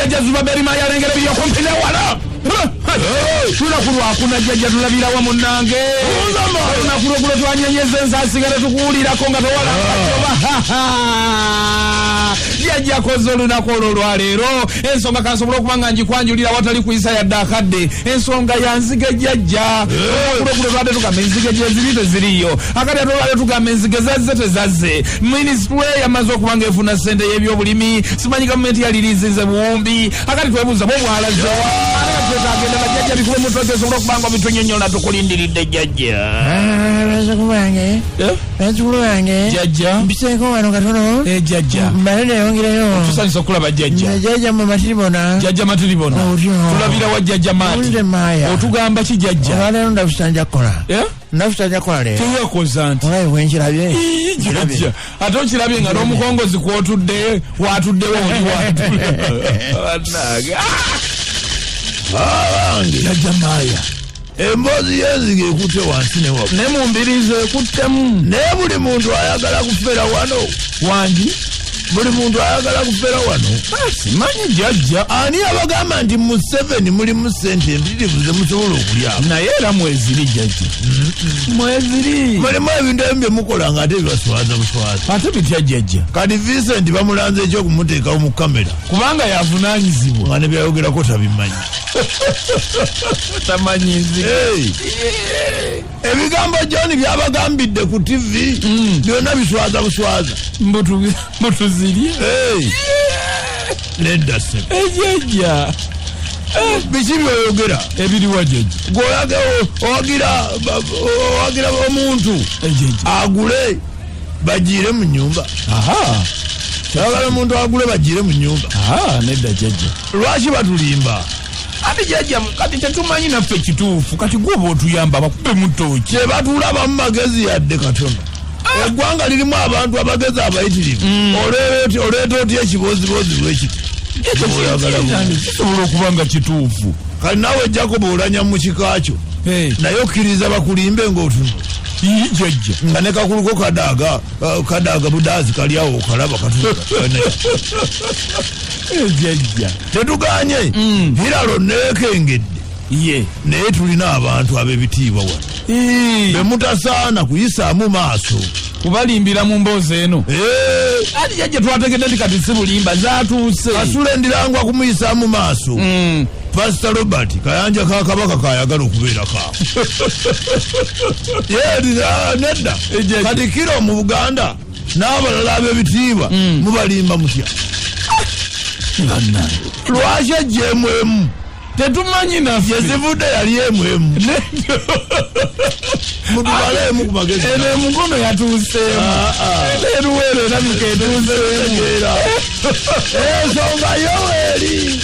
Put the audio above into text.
jajja zuba berima yalengera biyo kompine wala tunakulwa hakuna jajja tulabira wa munange tunakulwa twanyenyeze nsasigala tukuwulirako nga towala jajja koze olunaku olwo lwaleero ensonga kansobola okuba nga njikwanjulira watali kuyisa yadde akadde ensonga yanzige jajja tunakulwa twadde tugamba enzige gyeziri teziriyo akati ate olwaleero tugamba enzige zazze tezazze minisitule yamaze okuba nga efuna ssente y'ebyobulimi simanyi gavumenti yalirizize buwumbi akati twebuuza bwobwalazewa agenda bajjajja bikuba mutote sobola okubanga bitunyonyola tukulindiridde jajja bazukulu bange jajja mbiseeko wano katono jajja mbale neyongereyo tusalisa okulaba jajja jajja mu matiribona jajja matiribona tulabira wa jajja maati otugamba ki jajja olwaleero ndabusanja kukola ndabusanja kukola leero tewekoza nti olabe bwenkirabye jajja ate okirabye nga n'omukongozi kwotudde watuddewo oli watudde jajja Maya emboozi y'enzige ekutte wansi ne waggulu ne mu mbirizi ekuttemu naye buli muntu ayagala kufera wano wangi buli muntu ayagala kufera wano simanyi jajja ani abagamba nti mu 7 mulimu ssente empitirivu ze musobola okulyamu naye era mweziri jajja mweziri mulimu ebintu ebimu bye mukola nga ate bibaswaza buswaza ate bitya jajja kati Vincent bamulanze ekyokumuteekawo mu kamera kubanga yavunaanyizibwa nga ne byayogerako tabimanyi tamanyi nzige ebigambo John byabagambidde ku TV byonna biswaza buswaza mbutuzirye nedda se ejajja biki byoyogera ebiriwa jajja owagira omuntu agule bagiire mu nyumba kyagala omuntu agule bagiire mu nyumba nedda jajja lwaki batulimba ate jajja kati tetumanyi naffe kituufu kati gwoba otuyamba bakube mutoki kyebatulaba mu magezi yadde katono eggwanga lirimu abantu abagezi abayitirivu oleeta otya ekibozibozi lwekiti kisobola okuba nga kituufu kati naawe ejjako boolanya mu kika kyo naye okkiriza bakulimbe ng'otunula jajja nga ne kakuluko kadaaga budaazi kali awo okalaba jajja tetuganye hiralo neekengedde naye tulina abantu ab'ebitiibwa wano be mutasaana kuyisaamu maaso kubalimbira mu mboozi eno ati jajja twategedde nti kati si bulimba zaatuuse kasula endirangwa kumuyisaamu maaso Pastor Robert kayanja ka kabaka kayagala okubeera kawo nedda kati kiro mu Buganda n'abalala ab'ebitiibwa mubalimba mutya lwaki ejjeemwemu tetumanyi naffe yezivudde yali emwemu mutubaleemu ku magezi eno emukono yatuuseemu eruweero erabika etuuseemu ensonga yo eri